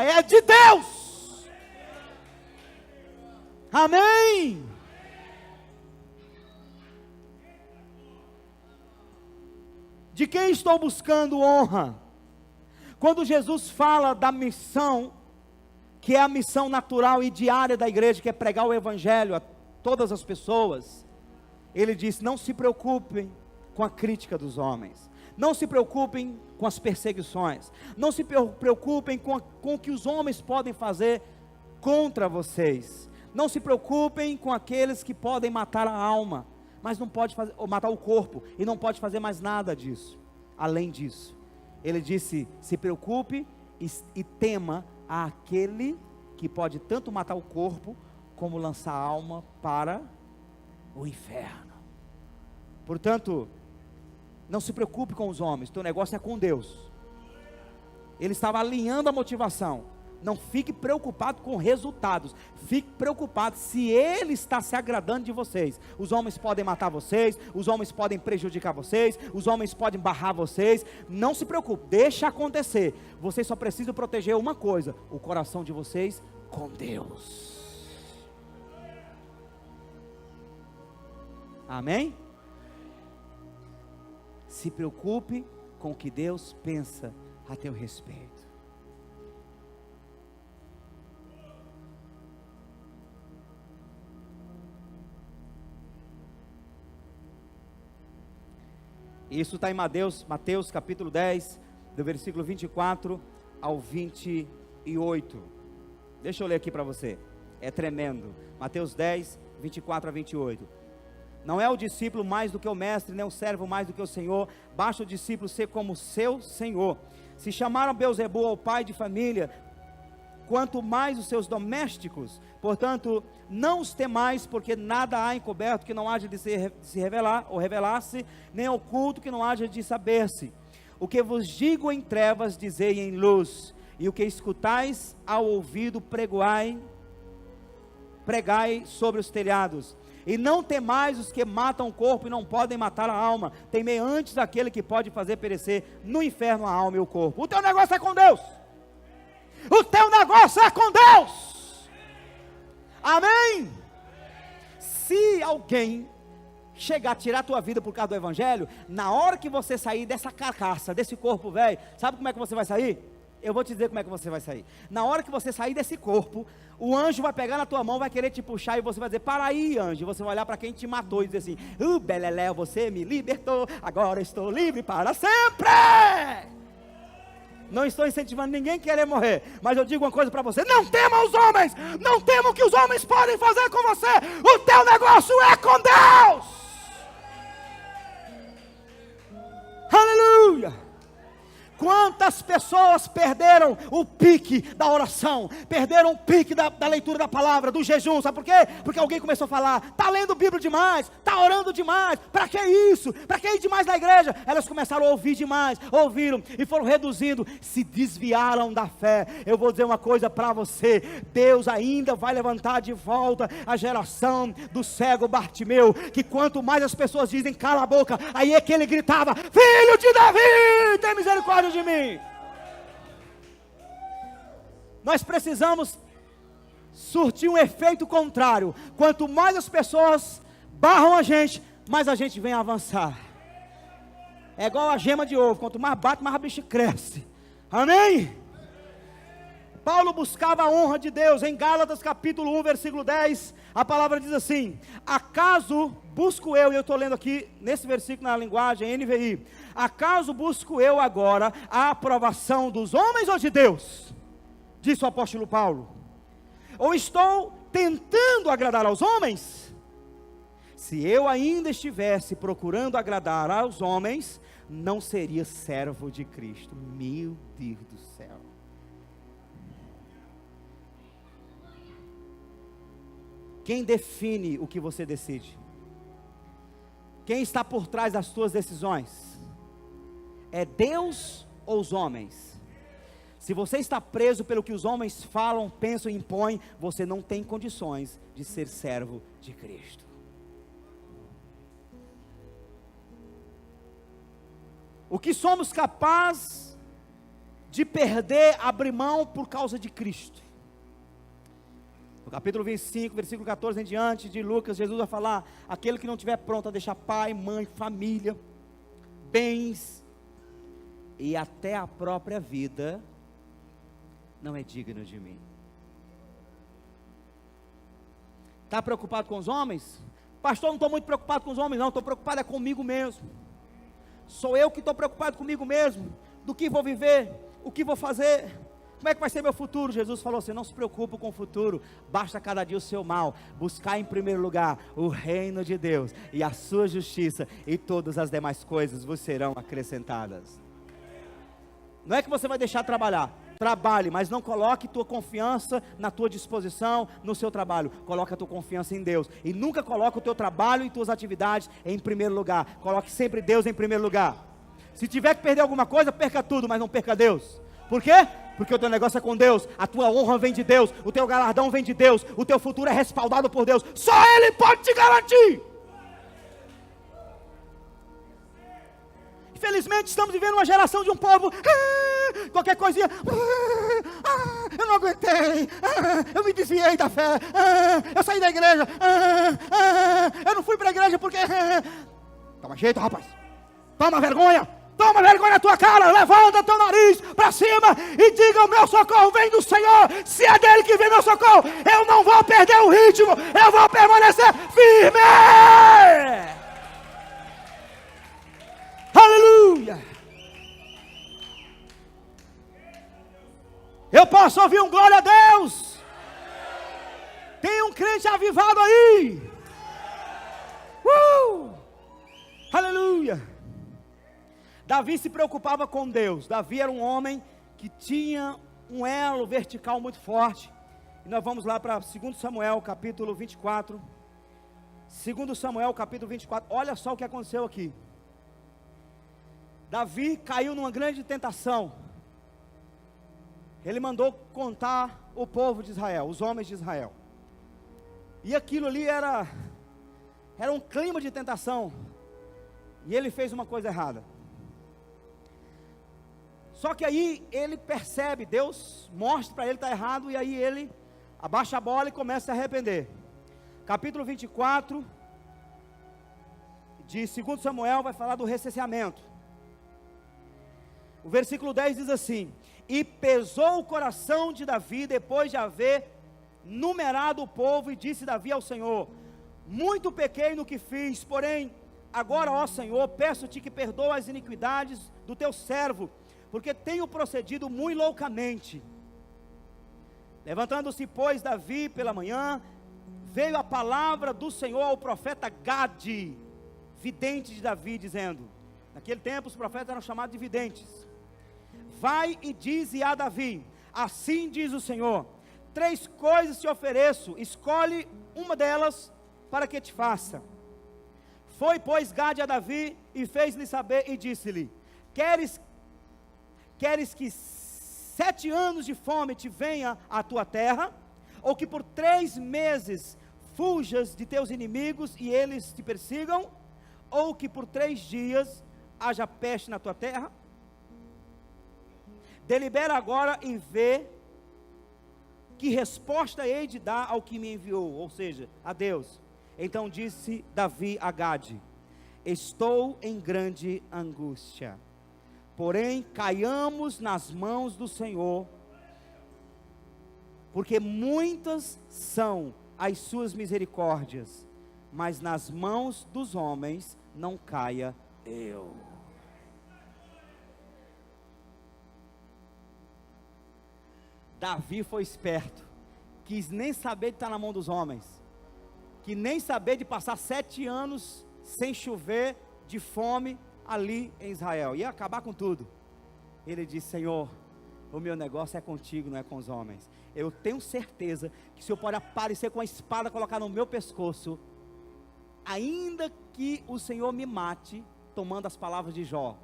é de Deus. Amém. De quem estou buscando honra? Quando Jesus fala da missão, que é a missão natural e diária da igreja, que é pregar o evangelho a todas as pessoas, ele diz: não se preocupem com a crítica dos homens, não se preocupem com as perseguições, não se preocupem com o que os homens podem fazer contra vocês, não se preocupem com aqueles que podem matar a alma, mas não pode fazer, ou matar o corpo, e não pode fazer mais nada disso. Além disso, ele disse: se preocupe e tema aquele que pode tanto matar o corpo, como lançar a alma para o inferno. Portanto, não se preocupe com os homens, teu negócio é com Deus. Ele estava alinhando a motivação. Não fique preocupado com resultados, fique preocupado se Ele está se agradando de vocês. Os homens podem matar vocês, os homens podem prejudicar vocês, os homens podem barrar vocês. Não se preocupe, deixa acontecer. Vocês só precisam proteger uma coisa: o coração de vocês com Deus. Amém? Se preocupe com o que Deus pensa a teu respeito. Isso está em Mateus capítulo 10, do versículo 24 ao 28. Deixa eu ler aqui para você, é tremendo. Mateus 10, 24 a 28. Não é o discípulo mais do que o mestre, nem o servo mais do que o senhor. Basta o discípulo ser como seu senhor. Se chamaram Beelzebul ao pai de família, quanto mais os seus domésticos. Portanto, não os temais, porque nada há encoberto que não haja de se revelar, ou revelar-se, nem oculto que não haja de saber-se. O que vos digo em trevas, dizei em luz, e o que escutais ao ouvido, pregai sobre os telhados. E não temais os que matam o corpo e não podem matar a alma. Temei antes aquele que pode fazer perecer no inferno a alma e o corpo. O teu negócio é com Deus. O teu negócio é com Deus. Amém? Se alguém chegar a tirar a tua vida por causa do evangelho, na hora que você sair dessa carcaça, desse corpo velho, sabe como é que você vai sair? Eu vou te dizer como é que você vai sair. Na hora que você sair desse corpo, o anjo vai pegar na tua mão, vai querer te puxar, e você vai dizer: para aí, anjo. E você vai olhar para quem te matou e dizer assim: beleléu, você me libertou, agora estou livre para sempre. Não estou incentivando ninguém a querer morrer, mas eu digo uma coisa para você: não tema os homens, não tema o que os homens podem fazer com você. O teu negócio é com Deus. Aleluia. Quantas pessoas perderam o pique da oração, perderam o pique da leitura da palavra, do jejum? Sabe por quê? Porque alguém começou a falar: está lendo Bíblia demais, está orando demais, para que isso? Para que ir demais na igreja? Elas começaram a ouvir demais, ouviram e foram reduzindo, se desviaram da fé. Eu vou dizer uma coisa para você: Deus ainda vai levantar de volta a geração do cego Bartimeu, que quanto mais as pessoas dizem cala a boca, aí é que ele gritava: filho de Davi, tem misericórdia de mim. Nós precisamos surtir um efeito contrário. Quanto mais as pessoas barram a gente, mais a gente vem avançar. É igual a gema de ovo: quanto mais bate, mais a bicha cresce. Amém? Paulo buscava a honra de Deus. Em Gálatas capítulo 1, versículo 10, a palavra diz assim: acaso busco eu, e eu estou lendo aqui nesse versículo na linguagem NVI, acaso busco eu agora a aprovação dos homens ou de Deus? Disse o apóstolo Paulo. Ou estou tentando agradar aos homens? Se eu ainda estivesse procurando agradar aos homens, não seria servo de Cristo. Meu Deus do céu. Quem define o que você decide? Quem está por trás das suas decisões? É Deus ou os homens? Se você está preso pelo que os homens falam, pensam e impõem, você não tem condições de ser servo de Cristo. O que somos capazes de perder, abrir mão por causa de Cristo. No capítulo 25, versículo 14 em diante de Lucas, Jesus vai falar: aquele que não estiver pronto a deixar pai, mãe, família, bens e até a própria vida, não é digno de mim. Está preocupado com os homens? Pastor, não estou muito preocupado com os homens não, estou preocupado comigo mesmo. Sou eu que estou preocupado comigo mesmo, do que vou viver, o que vou fazer, como é que vai ser meu futuro. Jesus falou assim: não se preocupe com o futuro, basta cada dia o seu mal, buscar em primeiro lugar o reino de Deus e a sua justiça, e todas as demais coisas vos serão acrescentadas. Não é que você vai deixar de trabalhar, trabalhe, mas não coloque tua confiança na tua disposição, no seu trabalho. Coloque a tua confiança em Deus, e nunca coloque o teu trabalho e tuas atividades em primeiro lugar. Coloque sempre Deus em primeiro lugar. Se tiver que perder alguma coisa, perca tudo, mas não perca Deus. Por quê? Porque o teu negócio é com Deus, a tua honra vem de Deus, o teu galardão vem de Deus, o teu futuro é respaldado por Deus. Só Ele pode te garantir. Infelizmente estamos vivendo uma geração de um povo, qualquer coisinha, eu não aguentei, eu me desviei da fé, eu saí da igreja, eu não fui para a igreja porque, toma jeito rapaz, toma vergonha na tua cara, levanta teu nariz para cima e diga: o meu socorro vem do Senhor. Se é dele que vem meu socorro, eu não vou perder o ritmo, eu vou permanecer firme. Aleluia! Eu posso ouvir um glória a Deus? Tem um crente avivado aí? Aleluia! Davi se preocupava com Deus. Davi era um homem que tinha um elo vertical muito forte. E nós vamos lá para 2 Samuel capítulo 24. 2 Samuel capítulo 24. Olha só o que aconteceu aqui. Davi caiu numa grande tentação. Ele mandou contar o povo de Israel, os homens de Israel. E aquilo ali era um clima de tentação. E ele fez uma coisa errada. Só que aí ele percebe, Deus mostra para ele que está errado, e aí ele abaixa a bola e começa a se arrepender. Capítulo 24 de 2 Samuel vai falar do recenseamento. O versículo 10 diz assim: e pesou o coração de Davi depois de haver numerado o povo, e disse Davi ao Senhor: muito pequei no que fiz, porém agora, ó Senhor, peço-te que perdoe as iniquidades do teu servo, porque tenho procedido muito loucamente. Levantando-se, pois, Davi pela manhã, veio a palavra do Senhor ao profeta Gade, vidente de Davi, dizendo: naquele tempo os profetas eram chamados de videntes. Vai e dize a Davi: assim diz o Senhor, 3 coisas te ofereço, escolhe uma delas para que te faça. Foi, pois, Gade a Davi e fez-lhe saber e disse-lhe: queres que 7 anos de fome te venha à tua terra, ou que por 3 meses fujas de teus inimigos e eles te persigam, ou que por 3 dias haja peste na tua terra? Delibera agora e vê que resposta hei de dar ao que me enviou, ou seja, a Deus. Então disse Davi a Gade: estou em grande angústia, porém caiamos nas mãos do Senhor, porque muitas são as suas misericórdias, mas nas mãos dos homens não caia eu. Davi foi esperto, quis nem saber de estar na mão dos homens, que nem saber de passar 7 anos sem chover, de fome ali em Israel, ia acabar com tudo. Ele disse: Senhor, o meu negócio é contigo, não é com os homens. Eu tenho certeza que o Senhor pode aparecer com a espada, colocar no meu pescoço, ainda que o Senhor me mate, tomando as palavras de Jó,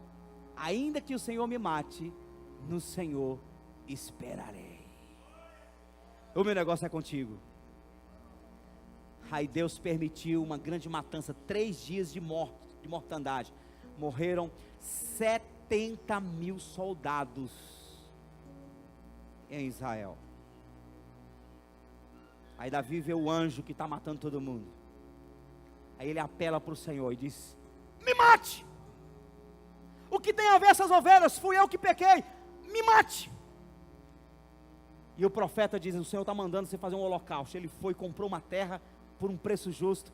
ainda que o Senhor me mate, no Senhor esperarei. O meu negócio é contigo. Aí Deus permitiu uma grande matança, 3 dias de mortandade. Morreram 70.000 soldados em Israel. Aí Davi vê o anjo que está matando todo mundo. Aí ele apela para o Senhor e diz: me mate! O que tem a ver essas ovelhas? Fui eu que pequei, me mate! E o profeta diz: o Senhor está mandando você fazer um holocausto. Ele foi, comprou uma terra por um preço justo,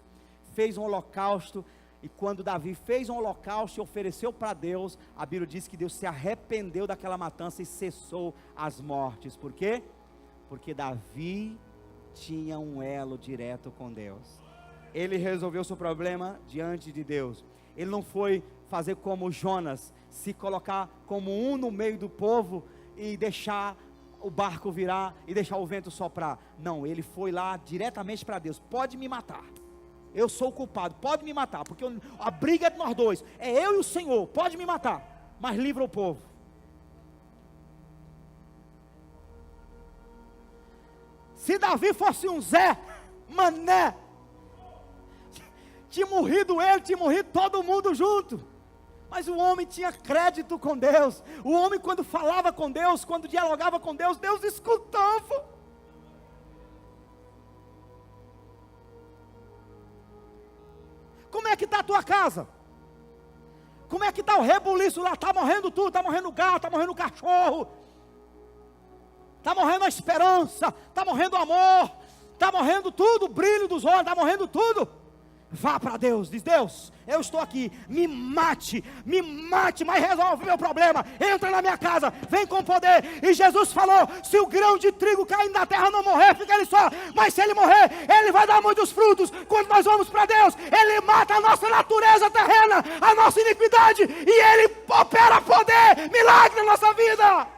fez um holocausto. E quando Davi fez um holocausto e ofereceu para Deus, a Bíblia diz que Deus se arrependeu daquela matança e cessou as mortes. Por quê? Porque Davi tinha um elo direto com Deus. Ele resolveu o seu problema diante de Deus. Ele não foi fazer como Jonas, se colocar como um no meio do povo e deixar o barco virar e deixar o vento soprar. Não, ele foi lá diretamente para Deus: pode me matar, eu sou o culpado, pode me matar, porque a briga é de nós dois, é eu e o Senhor, pode me matar, mas livra o povo. Se Davi fosse um Zé Mané, tinha morrido ele, tinha morrido todo mundo junto. Mas o homem tinha crédito com Deus. O homem, quando falava com Deus, quando dialogava com Deus, Deus escutava. Como é que está a tua casa? Como é que está o rebuliço lá? Está morrendo tudo, está morrendo o gato, está morrendo o cachorro, está morrendo a esperança, está morrendo o amor, está morrendo tudo, o brilho dos olhos, está morrendo tudo. Vá para Deus, diz: Deus, eu estou aqui, me mate, mas resolve meu problema, entra na minha casa, vem com poder. E Jesus falou: se o grão de trigo caindo na terra não morrer, fica ele só, mas se ele morrer, ele vai dar muitos frutos. Quando nós vamos para Deus, ele mata a nossa natureza terrena, a nossa iniquidade, e ele opera poder, milagre na nossa vida.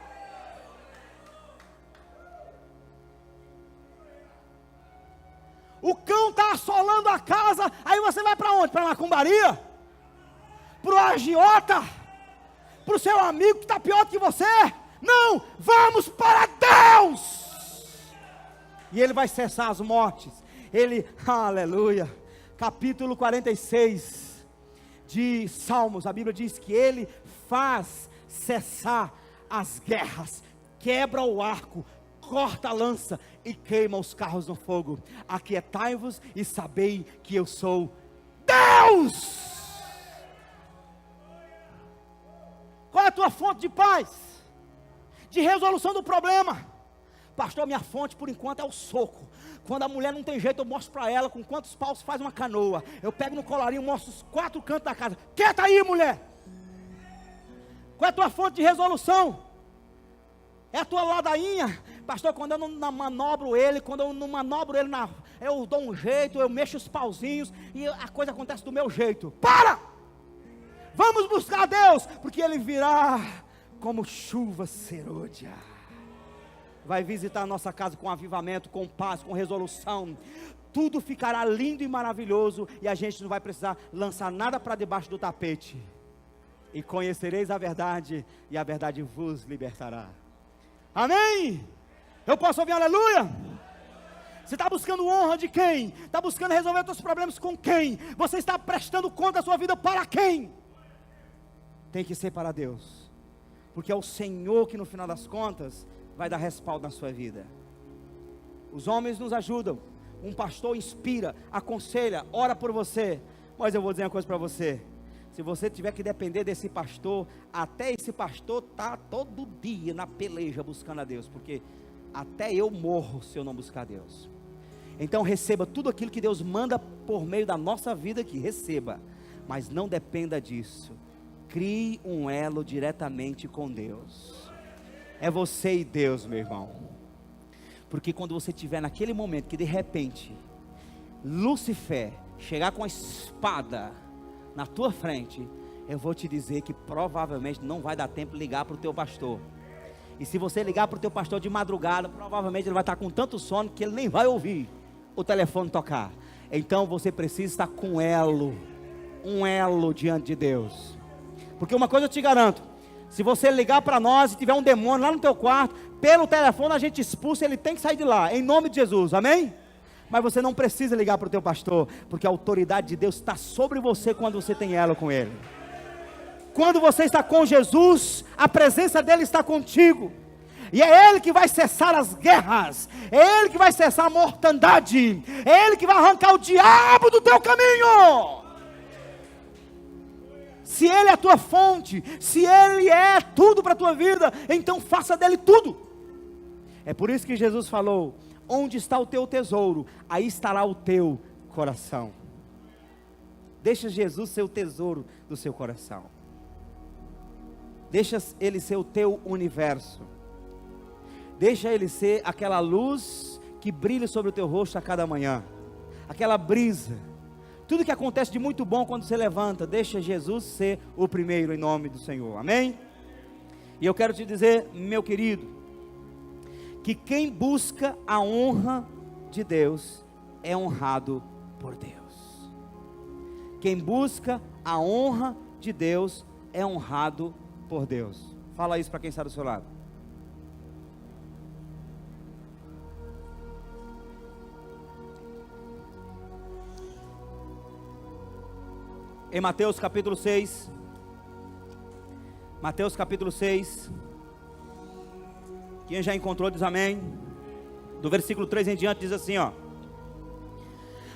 O cão está assolando a casa, aí você vai para onde? Para a macumbaria? Para o agiota? Para o seu amigo que está pior que você? Não, vamos para Deus! E ele vai cessar as mortes. Ele, aleluia, capítulo 46 de Salmos, a Bíblia diz que ele faz cessar as guerras, quebra o arco, corta a lança e queima os carros no fogo. Aquietai-vos e sabei que eu sou Deus. Qual é a tua fonte de paz? De resolução do problema? Pastor, minha fonte por enquanto é o soco. Quando a mulher não tem jeito, eu mostro para ela com quantos paus faz uma canoa. Eu pego no colarinho, mostro os 4 cantos da casa. Quieta aí, mulher. Qual é a tua fonte de resolução? É a tua ladainha? Pastor, quando eu não manobro ele, eu dou um jeito, eu mexo os pauzinhos e a coisa acontece do meu jeito. Para! Vamos buscar Deus, porque Ele virá como chuva serôdia. Vai visitar a nossa casa com avivamento, com paz, com resolução. Tudo ficará lindo e maravilhoso e a gente não vai precisar lançar nada para debaixo do tapete. E conhecereis a verdade e a verdade vos libertará. Amém? Eu posso ouvir aleluia? Você está buscando honra de quem? Está buscando resolver os seus problemas com quem? Você está prestando conta da sua vida para quem? Tem que ser para Deus, porque é o Senhor que no final das contas vai dar respaldo na sua vida. Os homens nos ajudam, um pastor inspira, aconselha, ora por você, mas eu vou dizer uma coisa para você: se você tiver que depender desse pastor, até esse pastor está todo dia na peleja buscando a Deus, porque até eu morro se eu não buscar a Deus. Então receba tudo aquilo que Deus manda por meio da nossa vida aqui, receba, mas não dependa disso. Crie um elo diretamente com Deus. É você e Deus, meu irmão. Porque quando você estiver naquele momento que de repente Lúcifer chegar com a espada na tua frente, eu vou te dizer que provavelmente não vai dar tempo de ligar para o teu pastor. E se você ligar para o teu pastor de madrugada, provavelmente ele vai estar com tanto sono que ele nem vai ouvir o telefone tocar. Então você precisa estar com um elo diante de Deus. Porque uma coisa eu te garanto: se você ligar para nós e tiver um demônio lá no teu quarto, pelo telefone a gente expulsa, ele tem que sair de lá, em nome de Jesus, amém? Mas você não precisa ligar para o teu pastor, porque a autoridade de Deus está sobre você quando você tem elo com Ele. Quando você está com Jesus, a presença dEle está contigo. E é Ele que vai cessar as guerras, é Ele que vai cessar a mortandade, é Ele que vai arrancar o diabo do teu caminho. Se Ele é a tua fonte, se Ele é tudo para a tua vida, então faça dele tudo. É por isso que Jesus falou: onde está o teu tesouro, aí estará o teu coração. Deixa Jesus ser o tesouro do seu coração. Deixa Ele ser o teu universo. Deixa Ele ser aquela luz que brilha sobre o teu rosto a cada manhã. Aquela brisa. Tudo que acontece de muito bom quando você levanta, deixa Jesus ser o primeiro em nome do Senhor. Amém? E eu quero te dizer, meu querido, que quem busca a honra de Deus é honrado por Deus. Quem busca a honra de Deus é honrado por Deus. Fala isso para quem está do seu lado. Em Mateus capítulo 6, Mateus capítulo 6, quem já encontrou diz amém. Do versículo 3 em diante diz assim, ó: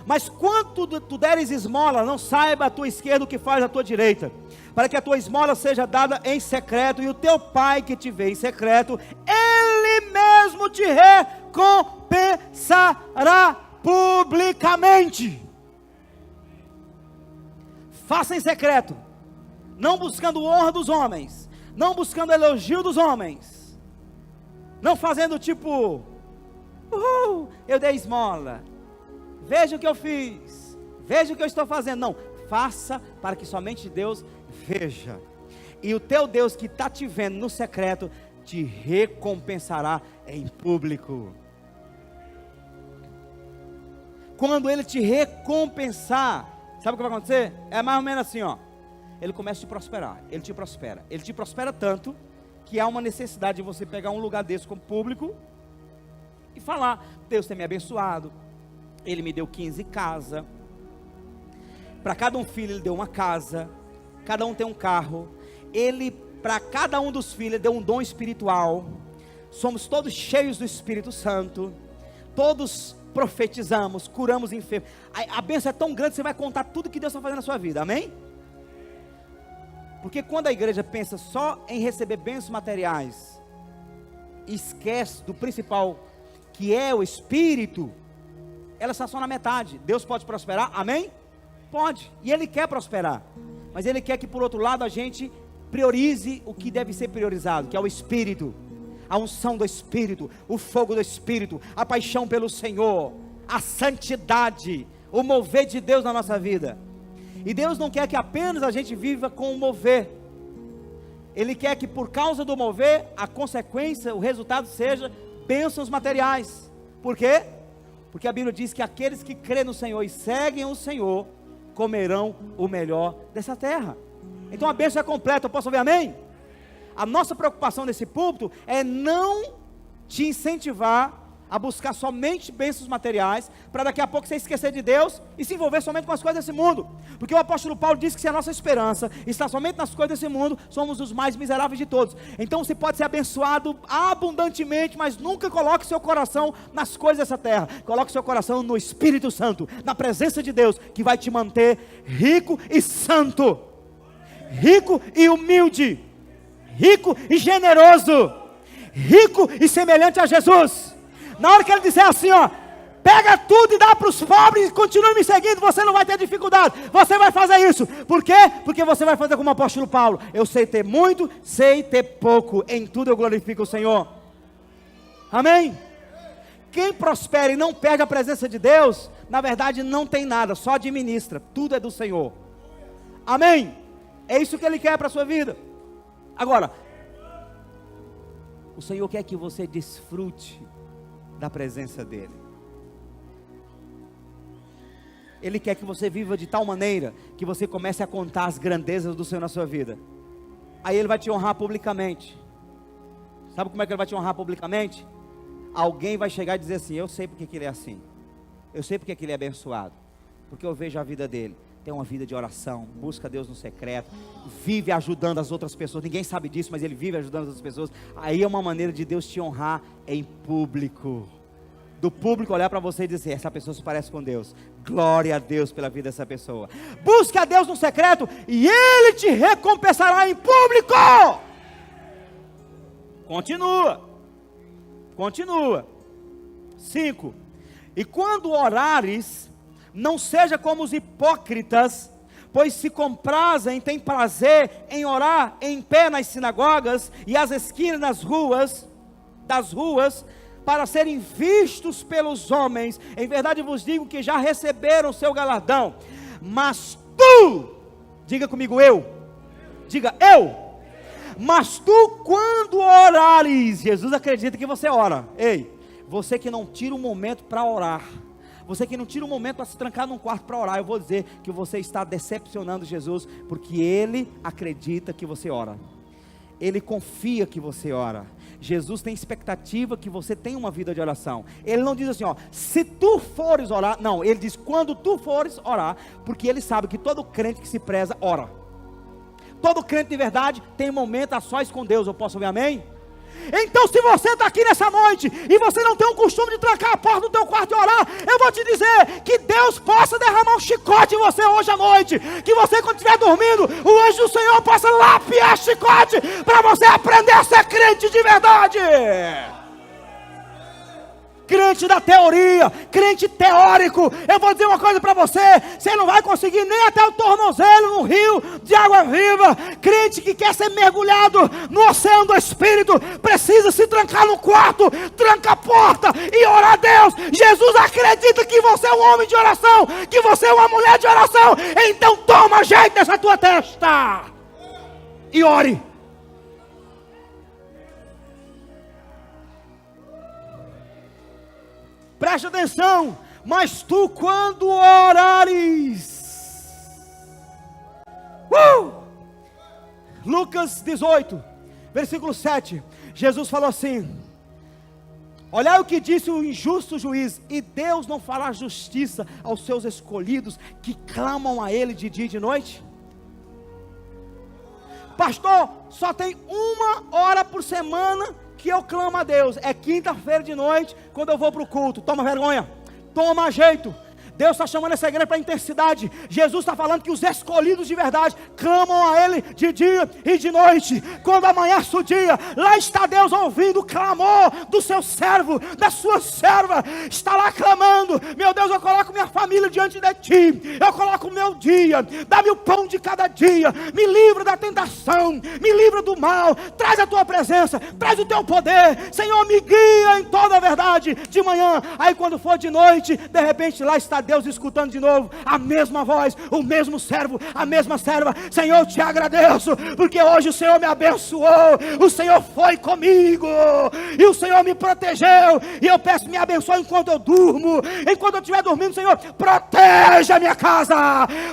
mas quando tu deres esmola, não saiba a tua esquerda o que faz a tua direita, para que a tua esmola seja dada em secreto, e o teu pai que te vê em secreto, Ele mesmo te recompensará publicamente. Faça em secreto, não buscando honra dos homens, não buscando elogio dos homens, não fazendo tipo, eu dei esmola, veja o que eu fiz, veja o que eu estou fazendo. Não, faça para que somente Deus veja, e o teu Deus que está te vendo no secreto, te recompensará em público. Quando Ele te recompensar, sabe o que vai acontecer? É mais ou menos assim, ó. Ele começa a te prosperar, Ele te prospera. Ele te prospera tanto, que há uma necessidade de você pegar um lugar desse como público, e falar: Deus tem me abençoado, Ele me deu 15 casas, para cada um filho Ele deu uma casa, cada um tem um carro, Ele, para cada um dos filhos, Ele deu um dom espiritual, somos todos cheios do Espírito Santo, todos profetizamos, curamos enfermos. A bênção é tão grande que você vai contar tudo que Deus está fazendo na sua vida, amém? Porque quando a igreja pensa só em receber bênçãos materiais, esquece do principal, que é o Espírito, ela está só na metade. Deus pode prosperar, amém? Pode, e Ele quer prosperar, mas Ele quer que por outro lado a gente priorize o que deve ser priorizado, que é o Espírito. A unção do Espírito, o fogo do Espírito, a paixão pelo Senhor, a santidade, o mover de Deus na nossa vida. E Deus não quer que apenas a gente viva com o mover, Ele quer que por causa do mover, a consequência, o resultado seja bênçãos materiais. Por quê? Porque a Bíblia diz que aqueles que crêem no Senhor e seguem o Senhor, comerão o melhor dessa terra. Então a bênção é completa, eu posso ouvir amém? A nossa preocupação nesse púlpito é não te incentivar a buscar somente bênçãos materiais, para daqui a pouco você esquecer de Deus e se envolver somente com as coisas desse mundo. Porque o apóstolo Paulo diz que se a nossa esperança está somente nas coisas desse mundo, somos os mais miseráveis de todos. Então você pode ser abençoado abundantemente, mas nunca coloque seu coração nas coisas dessa terra. Coloque seu coração no Espírito Santo, na presença de Deus, que vai te manter rico e santo, rico e humilde, rico e generoso, rico e semelhante a Jesus. Na hora que Ele disser assim, ó, pega tudo e dá para os pobres e continue me seguindo, você não vai ter dificuldade, você vai fazer isso. Por quê? Porque você vai fazer como o apóstolo Paulo: eu sei ter muito, sei ter pouco, em tudo eu glorifico o Senhor. Amém? Quem prospera e não perde a presença de Deus, na verdade não tem nada, só administra, tudo é do Senhor. Amém? É isso que Ele quer para a sua vida. Agora, o Senhor quer que você desfrute da presença dEle. Ele quer que você viva de tal maneira que você comece a contar as grandezas do Senhor na sua vida. Aí Ele vai te honrar publicamente. Sabe como é que Ele vai te honrar publicamente? Alguém vai chegar e dizer assim: eu sei porque que ele é assim, eu sei porque que ele é abençoado, porque eu vejo a vida dele. tem uma vida de oração, busca Deus no secreto, vive ajudando as outras pessoas, ninguém sabe disso, mas ele vive ajudando as outras pessoas, aí é uma maneira de Deus te honrar em público, do público olhar para você e dizer, essa pessoa se parece com Deus, glória a Deus pela vida dessa pessoa. Busque a Deus no secreto, e Ele te recompensará em público. Continua. 5. E quando orares, não seja como os hipócritas, pois se comprazem, têm prazer em orar em pé nas sinagogas e às esquinas das ruas, para serem vistos pelos homens. Em verdade vos digo que já receberam o seu galardão. Mas tu, diga comigo diga eu. Mas tu, quando orares, Jesus acredita que você ora. Ei, você que não tira um momento para orar, você que não tira um momento para se trancar num quarto para orar, eu vou dizer que você está decepcionando Jesus, porque Ele acredita que você ora, Ele confia que você ora. Jesus tem expectativa que você tenha uma vida de oração. Ele não diz assim, ó, se tu fores orar, não, Ele diz quando tu fores orar, porque Ele sabe que todo crente que se preza, ora. Todo crente de verdade tem um momento a sós com Deus. Eu posso ouvir amém? Então se você está aqui nessa noite e você não tem o costume de trancar a porta do teu quarto e orar, eu vou te dizer que Deus possa derramar um chicote em você hoje à noite, que você quando estiver dormindo, o anjo do Senhor possa lapiar chicote, para você aprender a ser crente de verdade. Crente da teoria, crente teórico. Eu vou dizer uma coisa para você, você não vai conseguir nem até o tornozelo no rio de água viva. Crente que quer ser mergulhado no oceano do Espírito, precisa se trancar no quarto, tranca a porta e orar a Deus. Jesus acredita que você é um homem de oração, que você é uma mulher de oração. Então toma jeito dessa tua testa e ore. Preste atenção, mas tu quando orares, Lucas 18, versículo 7, Jesus falou assim, olhai o que disse o injusto juiz, e Deus não fará justiça aos seus escolhidos, que clamam a Ele de dia e de noite? Pastor, só tem uma hora por semana que eu clamo a Deus, é quinta-feira de noite, quando eu vou para o culto. Toma vergonha, toma jeito. Deus está chamando essa igreja para intensidade. Jesus está falando que os escolhidos de verdade clamam a Ele de dia e de noite. Quando amanhece o dia, lá está Deus ouvindo o clamor do seu servo, da sua serva. Está lá clamando, meu Deus, eu coloco minha família diante de Ti, eu coloco o meu dia, dá-me o pão de cada dia, me livra da tentação, me livra do mal, traz a Tua presença, traz o Teu poder, Senhor, me guia em toda a verdade de manhã. Aí quando for de noite, de repente lá está Deus escutando de novo a mesma voz, o mesmo servo, a mesma serva. Senhor, eu te agradeço, porque hoje o Senhor me abençoou, o Senhor foi comigo, e o Senhor me protegeu, e eu peço, me abençoe enquanto eu durmo, enquanto eu estiver dormindo, Senhor, proteja a minha casa,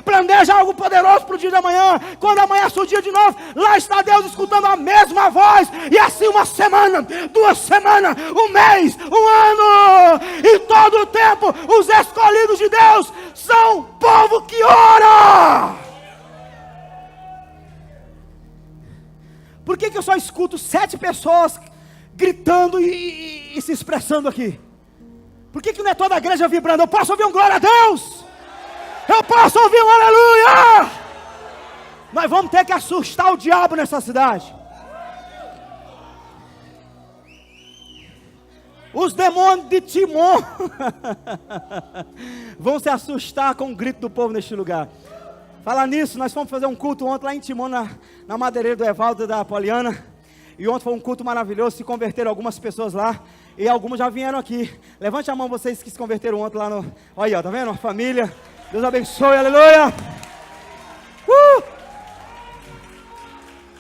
planeja algo poderoso para o dia de amanhã, quando amanhece o dia de novo, lá está Deus escutando a mesma voz, e assim uma semana, 2 semanas, um mês, um ano, e todo o tempo, os escolhidos de Deus são povo que ora. Por que eu só escuto 7 pessoas gritando e se expressando aqui? Por que não é toda a igreja vibrando? Eu posso ouvir um glória a Deus? Eu posso ouvir um aleluia? Nós vamos ter que assustar o diabo nessa cidade. Os demônios de Timon vão se assustar com o grito do povo neste lugar. Falar nisso, nós fomos fazer um culto ontem lá em Timon, na madeireira do Evaldo e da Poliana. E ontem foi um culto maravilhoso, se converteram algumas pessoas lá. E algumas já vieram aqui. Levante a mão vocês que se converteram ontem lá no... Olha aí, ó, tá vendo? Família, Deus abençoe, aleluia.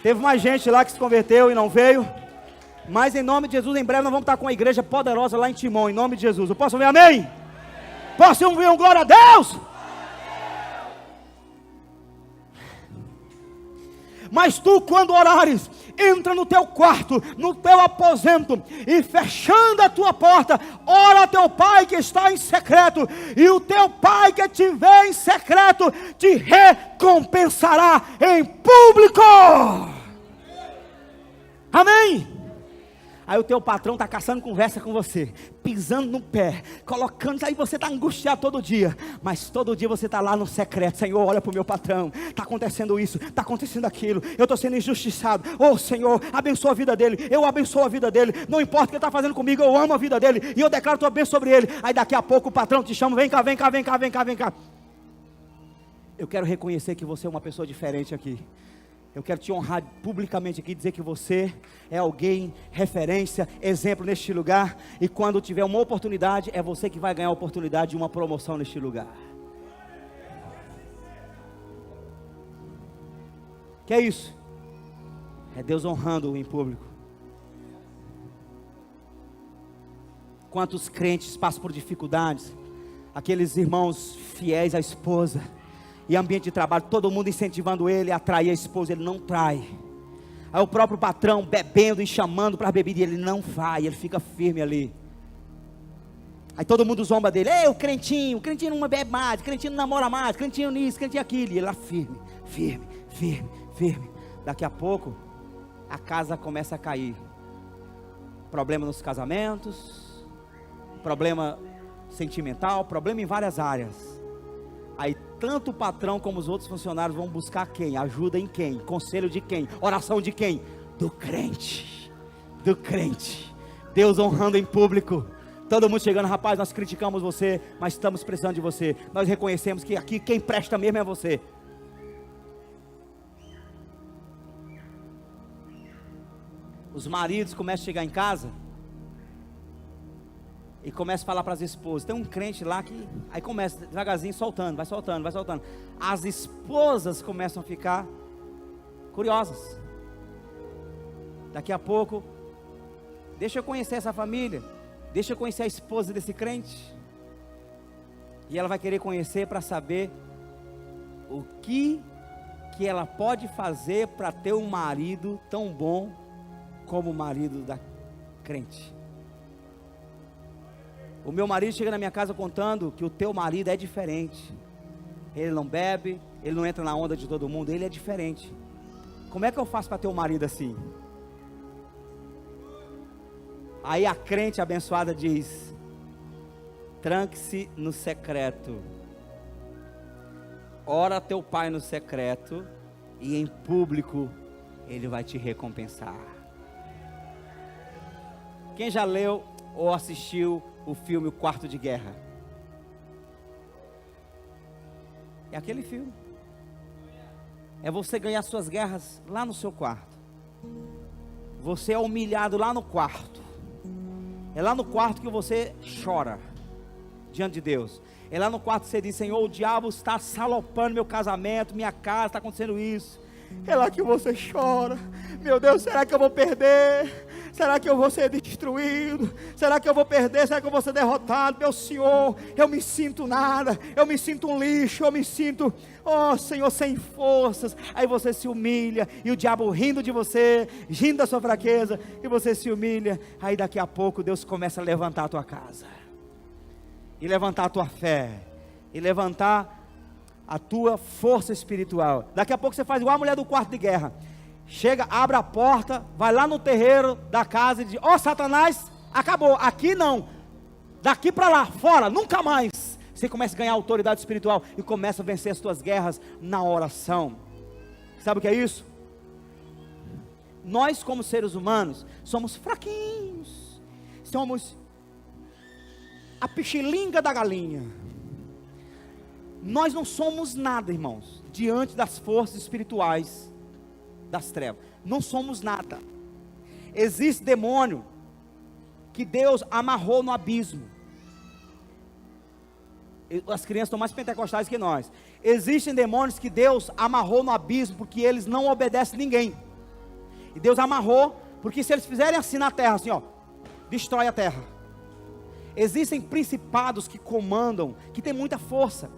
Teve mais gente lá que se converteu e não veio. Mas em nome de Jesus, em breve nós vamos estar com uma igreja poderosa lá em Timon, em nome de Jesus. Eu posso ouvir amém? Posso ouvir um glória a Deus? Mas tu quando orares, entra no teu quarto, no teu aposento, e fechando a tua porta, ora a teu pai que está em secreto, e o teu pai que te vê em secreto, te recompensará em público. Amém? Aí o teu patrão está caçando conversa com você, pisando no pé, colocando, aí você está angustiado todo dia, mas todo dia você está lá no secreto. Senhor, olha para o meu patrão, está acontecendo isso, está acontecendo aquilo, eu estou sendo injustiçado. Oh Senhor, abençoa a vida dele, eu abençoo a vida dele, não importa o que ele está fazendo comigo, eu amo a vida dele, e eu declaro tua bênção sobre ele. Aí daqui a pouco o patrão te chama, vem cá, vem cá, vem cá, vem cá, vem cá. Eu quero reconhecer que você é uma pessoa diferente aqui. Eu quero te honrar publicamente aqui, dizer que você é alguém, referência, exemplo neste lugar. E quando tiver uma oportunidade, é você que vai ganhar a oportunidade de uma promoção neste lugar. Que é isso? É Deus honrando em público. Quantos crentes passam por dificuldades, aqueles irmãos fiéis à esposa, e ambiente de trabalho, todo mundo incentivando ele a trair a esposa, ele não trai. Aí o próprio patrão bebendo e chamando para a bebida, e ele não vai, ele fica firme ali. Aí todo mundo zomba dele, ei, o crentinho não bebe mais, o crentinho não namora mais, o crentinho nisso, o crentinho aquilo, e ele lá firme, firme, firme, firme. Daqui a pouco, a casa começa a cair. Problema nos casamentos, problema sentimental, problema em várias áreas. Aí tanto o patrão como os outros funcionários vão buscar quem? Ajuda em quem? Conselho de quem? Oração de quem? Do crente. Do crente. Deus honrando em público. Todo mundo chegando, rapaz, nós criticamos você, mas estamos precisando de você. Nós reconhecemos que aqui quem presta mesmo é você. Os maridos começam a chegar em casa e começa a falar para as esposas. Tem um crente lá que, aí começa devagarzinho soltando, vai soltando, vai soltando. As esposas começam a ficar curiosas. Daqui a pouco, deixa eu conhecer essa família, deixa eu conhecer a esposa desse crente. E ela vai querer conhecer para saber o que ela pode fazer para ter um marido tão bom como o marido da crente. O meu marido chega na minha casa contando que o teu marido é diferente. Ele não bebe, ele não entra na onda de todo mundo, ele é diferente. Como é que eu faço para ter um marido assim? Aí a crente abençoada diz: tranque-se no secreto. Ora teu pai no secreto, e em público ele vai te recompensar. Quem já leu ou assistiu o filme O Quarto de Guerra? É aquele filme. É você ganhar suas guerras lá no seu quarto. Você é humilhado lá no quarto. É lá no quarto que você chora diante de Deus. É lá no quarto que você diz: Senhor, o diabo está salopando meu casamento, minha casa, está acontecendo isso. É lá que você chora. Meu Deus, será que eu vou perder? Será que eu vou ser destruído? Será que eu vou perder? Será que eu vou ser derrotado? Meu Senhor, eu me sinto nada, eu me sinto um lixo, eu me sinto, oh Senhor, sem forças. Aí você se humilha, e o diabo rindo de você, rindo da sua fraqueza, e você se humilha. Aí daqui a pouco Deus começa a levantar a tua casa, e levantar a tua fé, e levantar a tua força espiritual. Daqui a pouco você faz igual a mulher do quarto de guerra. Chega, abre a porta, vai lá no terreiro da casa e diz: ó Satanás, acabou, aqui não, daqui para lá, fora, nunca mais. Você começa a ganhar autoridade espiritual e começa a vencer as suas guerras na oração. Sabe o que é isso? Nós como seres humanos somos fraquinhos, somos a pichilinga da galinha. Nós não somos nada, irmãos, diante das forças espirituais das trevas. Não somos nada. Existe demônio que Deus amarrou no abismo. As crianças estão mais pentecostais que nós. Existem demônios que Deus amarrou no abismo, porque eles não obedecem ninguém. E Deus amarrou, porque se eles fizerem assim na terra, assim ó, destrói a terra. Existem principados que comandam, que têm muita força,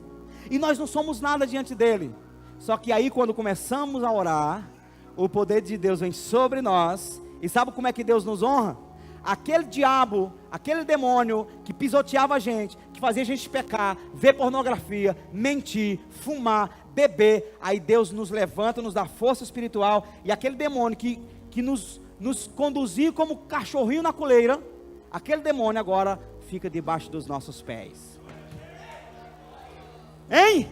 e nós não somos nada diante dele. Só que aí quando começamos a orar, o poder de Deus vem sobre nós. E sabe como é que Deus nos honra? Aquele diabo, aquele demônio que pisoteava a gente, que fazia a gente pecar, ver pornografia, mentir, fumar, beber, aí Deus nos levanta, nos dá força espiritual, e aquele demônio que nos conduzia como cachorrinho na coleira, aquele demônio agora fica debaixo dos nossos pés. Hein?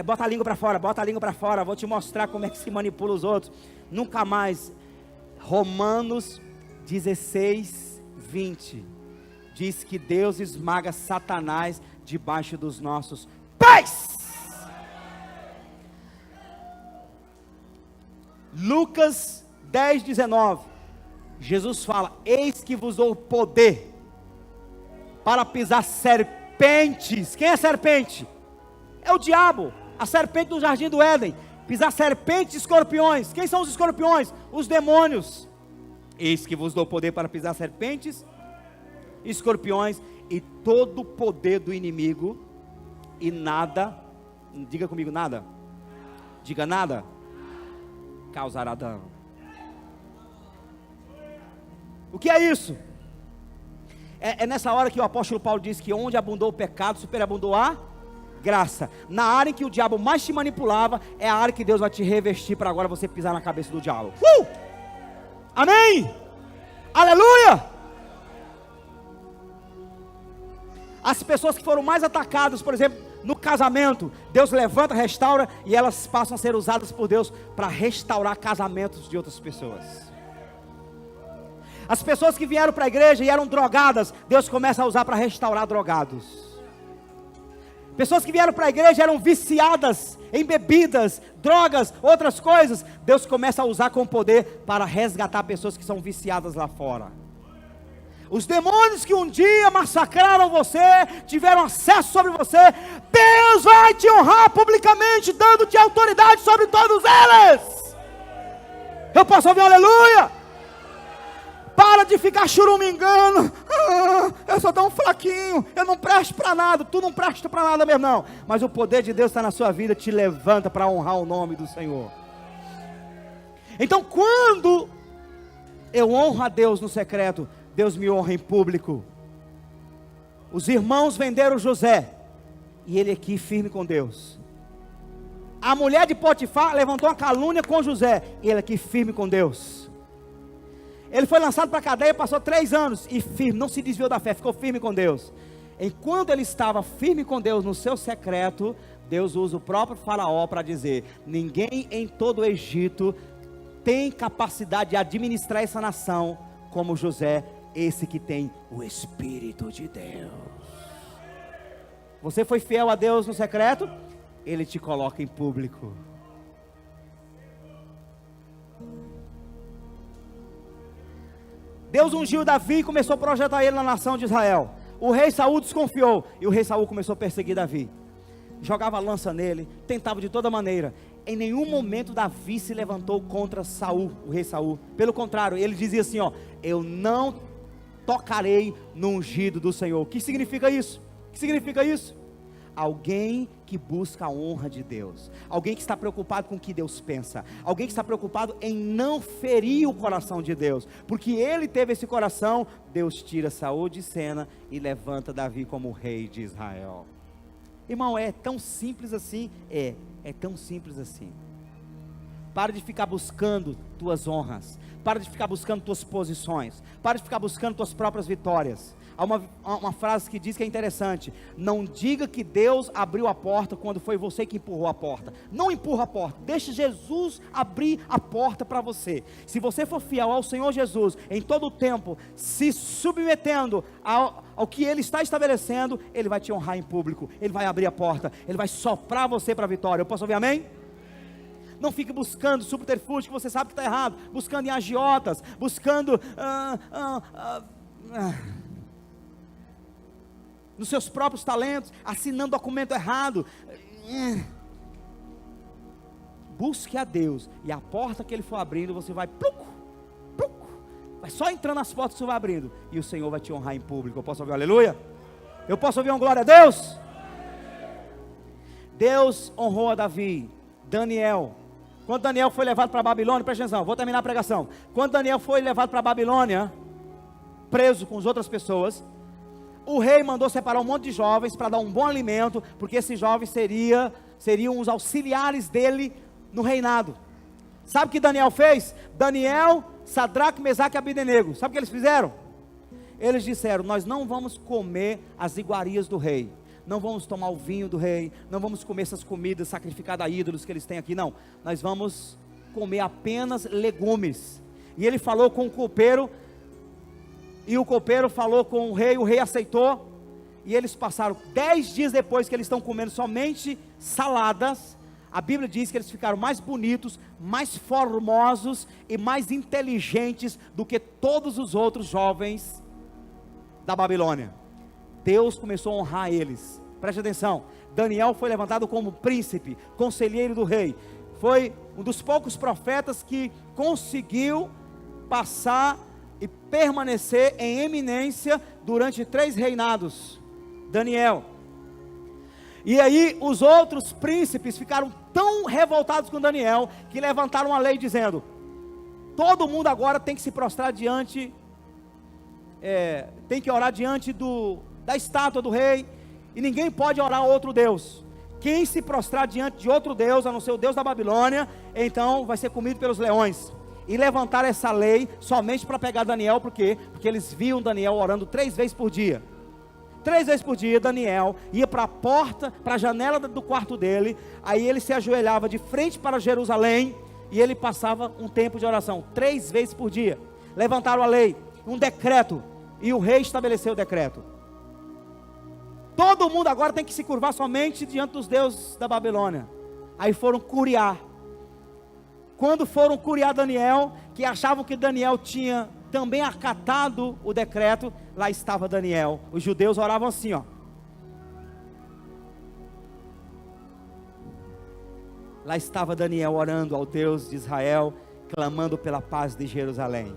Bota a língua para fora, vou te mostrar como é que se manipula os outros. Nunca mais. Romanos 16, 20 diz que Deus esmaga Satanás debaixo dos nossos pés. Lucas 10, 19, Jesus fala: eis que vos dou poder para pisar serpentes. Quem é serpente? É o diabo, a serpente do jardim do Éden. Pisar serpentes e escorpiões. Quem são os escorpiões? Os demônios. Eis que vos dou poder para pisar serpentes, escorpiões e todo o poder do inimigo, e nada, diga comigo, nada, diga nada, causará dano. O que é isso? É nessa hora que o apóstolo Paulo diz que onde abundou o pecado, superabundou a graça. Na área em que o diabo mais te manipulava, é a área que Deus vai te revestir para agora você pisar na cabeça do diabo. Amém? Aleluia! As pessoas que foram mais atacadas, por exemplo, no casamento, Deus levanta, restaura, e elas passam a ser usadas por Deus para restaurar casamentos de outras pessoas. As pessoas que vieram para a igreja e eram drogadas, Deus começa a usar para restaurar drogados. Pessoas que vieram para a igreja eram viciadas em bebidas, drogas, outras coisas, Deus começa a usar com poder para resgatar pessoas que são viciadas lá fora. Os demônios que um dia massacraram você, tiveram acesso sobre você, Deus vai te honrar publicamente, dando-te autoridade sobre todos eles. Eu posso ouvir um aleluia? Para de ficar churumingando. Eu sou tão fraquinho, eu não presto para nada. Tu não presta para nada mesmo não. Mas o poder de Deus está na sua vida, te levanta para honrar o nome do Senhor. Então quando eu honro a Deus no secreto, Deus me honra em público. Os irmãos venderam José, e ele aqui firme com Deus. A mulher de Potifar levantou uma calúnia com José, e ele aqui firme com Deus. Ele foi lançado para a cadeia, passou 3 anos, e firme, não se desviou da fé, ficou firme com Deus. Enquanto ele estava firme com Deus no seu secreto, Deus usa o próprio faraó para dizer: ninguém em todo o Egito tem capacidade de administrar essa nação como José, esse que tem o Espírito de Deus. Você foi fiel a Deus no secreto, Ele te coloca em público. Deus ungiu Davi e começou a projetar ele na nação de Israel. O rei Saul desconfiou, e o rei Saul começou a perseguir Davi. Jogava lança nele, tentava de toda maneira. Em nenhum momento Davi se levantou contra Saul, o rei Saul. Pelo contrário, ele dizia assim: eu não tocarei no ungido do Senhor. O que significa isso? O que significa isso? Alguém que busca a honra de Deus, alguém que está preocupado com o que Deus pensa, alguém que está preocupado em não ferir o coração de Deus, porque ele teve esse coração. Deus tira Saul de cena e levanta Davi como rei de Israel. Irmão, é tão simples assim? É tão simples assim. Para de ficar buscando tuas honras, para de ficar buscando tuas posições, para de ficar buscando tuas próprias vitórias. Há uma frase que diz que é interessante: não diga que Deus abriu a porta quando foi você que empurrou a porta. Não empurra a porta, deixe Jesus abrir a porta para você. Se você for fiel ao Senhor Jesus em todo o tempo, se submetendo ao que Ele está estabelecendo, Ele vai te honrar em público, Ele vai abrir a porta, Ele vai soprar você para a vitória. Eu posso ouvir amém? Não fique buscando subterfúgio que você sabe que está errado, buscando em agiotas, buscando nos seus próprios talentos, assinando documento errado. Busque a Deus, e a porta que Ele for abrindo, você vai vai só entrando nas portas que você vai abrindo, e o Senhor vai te honrar em público. Eu posso ouvir um aleluia? Eu posso ouvir uma glória a Deus? Deus honrou a Davi, Daniel. Quando Daniel foi levado para a Babilônia, presta atenção, vou terminar a pregação. Quando Daniel foi levado para a Babilônia, preso com as outras pessoas, o rei mandou separar um monte de jovens para dar um bom alimento, porque esses jovens seriam os auxiliares dele no reinado. Sabe o que Daniel fez? Daniel, Sadraque, Mesaque e Abdenego. Sabe o que eles fizeram? Eles disseram: nós não vamos comer as iguarias do rei, não vamos tomar o vinho do rei, não vamos comer essas comidas sacrificadas a ídolos que eles têm aqui, não. Nós vamos comer apenas legumes. E ele falou com o copeiro, e o copeiro falou com o rei aceitou, e eles passaram 10 dias depois que eles estão comendo somente saladas. A Bíblia diz que eles ficaram mais bonitos, mais formosos e mais inteligentes do que todos os outros jovens da Babilônia. Deus começou a honrar eles. Preste atenção, Daniel foi levantado como príncipe, conselheiro do rei. Foi um dos poucos profetas que conseguiu passar e permanecer em eminência durante 3 reinados. Daniel. E aí os outros príncipes ficaram tão revoltados com Daniel, que levantaram uma lei dizendo: todo mundo agora tem que se prostrar diante, tem que orar diante da estátua do rei, e ninguém pode orar a outro Deus. Quem se prostrar diante de outro Deus, a não ser o Deus da Babilônia, então vai ser comido pelos leões. E levantaram essa lei somente para pegar Daniel. Por quê? Porque eles viam Daniel orando 3 vezes por dia. 3 vezes por dia Daniel ia para a porta, para a janela do quarto dele, aí ele se ajoelhava de frente para Jerusalém, e ele passava um tempo de oração, 3 vezes por dia. Levantaram a lei, um decreto, e o rei estabeleceu o decreto: todo mundo agora tem que se curvar somente diante dos deuses da Babilônia. Aí foram curiar. Quando foram curiar Daniel, que achavam que Daniel tinha também acatado o decreto, lá estava Daniel. Os judeus oravam assim, ó. Lá estava Daniel orando ao Deus de Israel, clamando pela paz de Jerusalém.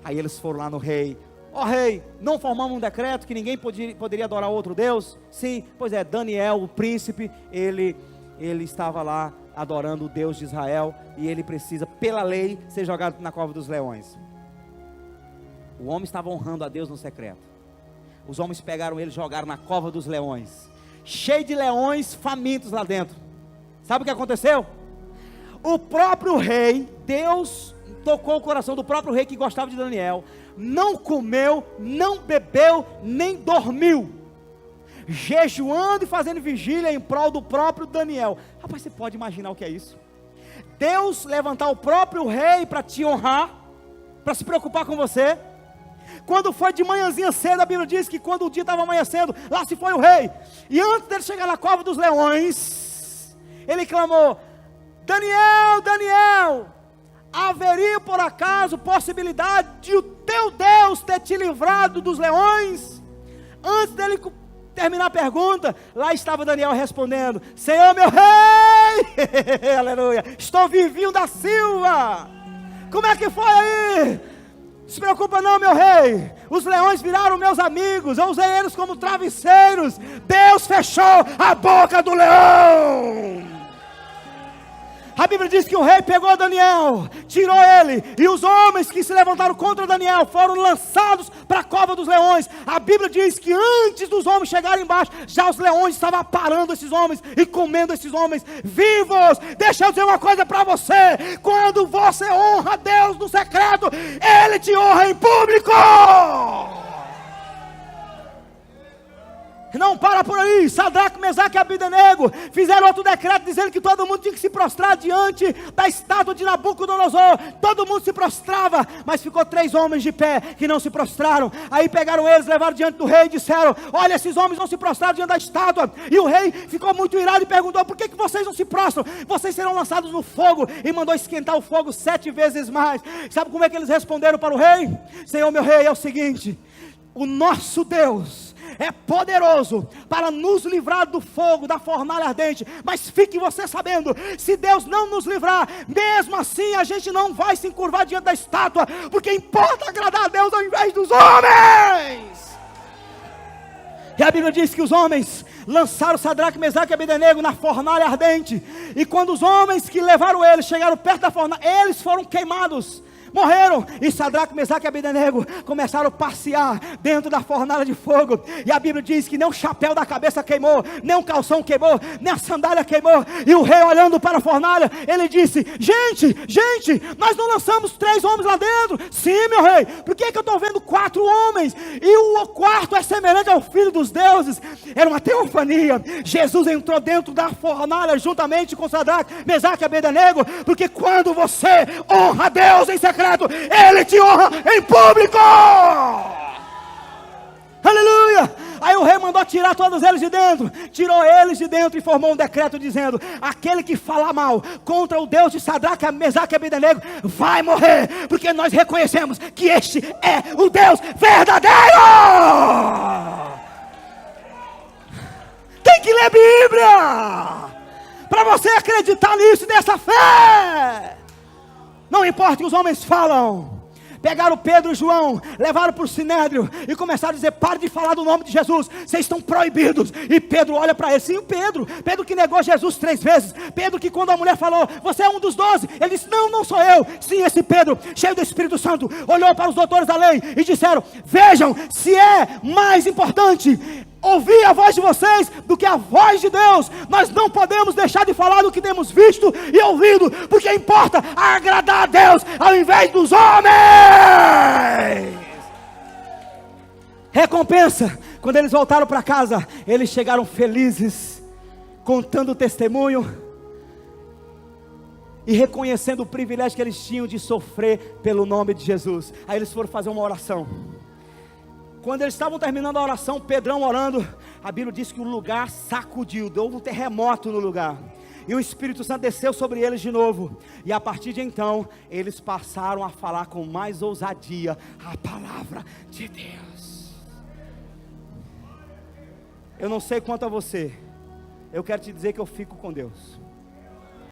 Aí eles foram lá no rei: ó rei, não formamos um decreto que ninguém poderia adorar outro Deus? Sim, pois é, Daniel, o príncipe, ele estava lá adorando o Deus de Israel, e ele precisa, pela lei, ser jogado na cova dos leões. O homem estava honrando a Deus no secreto. Os homens pegaram ele e jogaram na cova dos leões, cheio de leões famintos lá dentro. Sabe o que aconteceu? O próprio rei, Deus tocou o coração do próprio rei que gostava de Daniel, não comeu, não bebeu, nem dormiu, jejuando e fazendo vigília em prol do próprio Daniel. Rapaz, você pode imaginar o que é isso? Deus levantar o próprio rei para te honrar, para se preocupar com você. Quando foi de manhãzinha cedo, a Bíblia diz que quando o dia estava amanhecendo, lá se foi o rei, e antes dele chegar na cova dos leões, ele clamou: Daniel, Daniel, haveria por acaso possibilidade de o teu Deus ter te livrado dos leões? Antes dele terminar a pergunta, lá estava Daniel respondendo: Senhor meu rei, aleluia, estou vivinho da Silva. Como é que foi aí? Não se preocupa não, meu rei, os leões viraram meus amigos, eu usei eles como travesseiros, Deus fechou a boca do leão. A Bíblia diz que o rei pegou Daniel, tirou ele, e os homens que se levantaram contra Daniel foram lançados para a cova dos leões. A Bíblia diz que antes dos homens chegarem embaixo, já os leões estavam parando esses homens e comendo esses homens vivos. Deixa eu dizer uma coisa para você: quando você honra Deus no secreto, Ele te honra em público. Não para por aí. Sadraque, Mesaque e Abdenego fizeram outro decreto dizendo que todo mundo tinha que se prostrar diante da estátua de Nabucodonosor. Todo mundo se prostrava, mas ficou 3 homens de pé que não se prostraram. Aí pegaram eles, levaram diante do rei e disseram: olha, esses homens não se prostraram diante da estátua. E o rei ficou muito irado e perguntou: por que vocês não se prostram? Vocês serão lançados no fogo. E mandou esquentar o fogo 7 vezes mais. Sabe como é que eles responderam para o rei? Senhor meu rei, é o seguinte: o nosso Deus é poderoso para nos livrar do fogo, da fornalha ardente. Mas fique você sabendo, se Deus não nos livrar, mesmo assim a gente não vai se encurvar diante da estátua, porque importa agradar a Deus ao invés dos homens. E a Bíblia diz que os homens lançaram Sadraque, Mesaque e Abednego na fornalha ardente. E quando os homens que levaram eles chegaram perto da fornalha, eles foram queimados, morreram. E Sadraque, Mesaque e Abednego começaram a passear dentro da fornalha de fogo. E a Bíblia diz que nem o chapéu da cabeça queimou, nem o calção queimou, nem a sandália queimou. E o rei, olhando para a fornalha, ele disse: gente, nós não lançamos 3 homens lá dentro? Sim, meu rei. Por que eu estou vendo 4 homens? E o quarto é semelhante ao Filho dos deuses. Era uma teofania. Jesus entrou dentro da fornalha juntamente com Sadraque, Mesaque e Abednego, porque quando você honra a Deus em secreto, Ele te honra em público. Aleluia. Aí o rei mandou tirar todos eles de dentro. Tirou eles de dentro e formou um decreto dizendo: aquele que falar mal contra o Deus de Sadraque, Mesaque e Abednego vai morrer, porque nós reconhecemos que este é o Deus verdadeiro. Tem que ler Bíblia para você acreditar nisso, nessa fé. Não importa o que os homens falam. Pegaram Pedro e João, levaram para o Sinédrio e começaram a dizer: pare de falar do nome de Jesus, vocês estão proibidos. E Pedro olha para ele, sim, o Pedro que negou Jesus 3 vezes, Pedro que quando a mulher falou: você é um dos 12, ele disse: não sou eu. Sim, esse Pedro, cheio do Espírito Santo, olhou para os doutores da lei e disseram: vejam se é mais importante ouvir a voz de vocês do que a voz de Deus. Nós não podemos deixar de falar do que temos visto e ouvido, porque importa agradar a Deus ao invés dos homens. Recompensa: quando eles voltaram para casa, eles chegaram felizes, contando o testemunho e reconhecendo o privilégio que eles tinham de sofrer pelo nome de Jesus. Aí eles foram fazer uma oração. Quando eles estavam terminando a oração, Pedrão orando, a Bíblia diz que o lugar sacudiu, houve um terremoto no lugar, e o Espírito Santo desceu sobre eles de novo, e a partir de então, eles passaram a falar com mais ousadia a palavra de Deus. Eu não sei quanto a você, eu quero te dizer que eu fico com Deus.